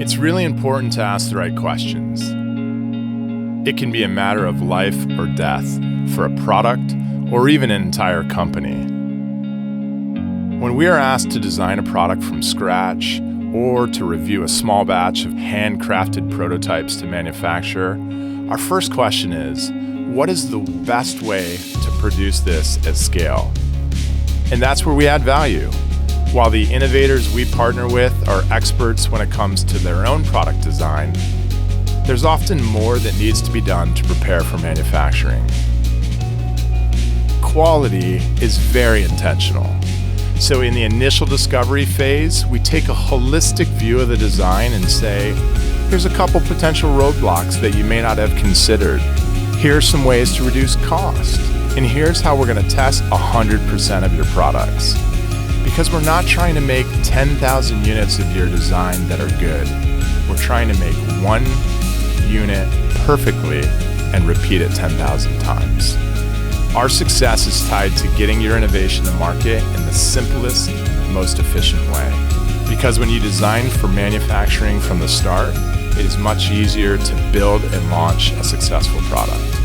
It's really important to ask the right questions. It can be a matter of life or death for a product or even an entire company. When we are asked to design a product from scratch or to review a small batch of handcrafted prototypes to manufacture, our first question is, what is the best way to produce this at scale? And that's where we add value. While the innovators we partner with are experts when it comes to their own product design, there's often more that needs to be done to prepare for manufacturing. Quality is very intentional. So in the initial discovery phase, we take a holistic view of the design and say, here's a couple potential roadblocks that you may not have considered. Here are some ways to reduce cost. And here's how we're going to test 100% of your products. Because we're not trying to make 10,000 units of your design that are good. We're trying to make one unit perfectly and repeat it 10,000 times. Our success is tied to getting your innovation to market in the simplest, most efficient way. Because when you design for manufacturing from the start, it is much easier to build and launch a successful product.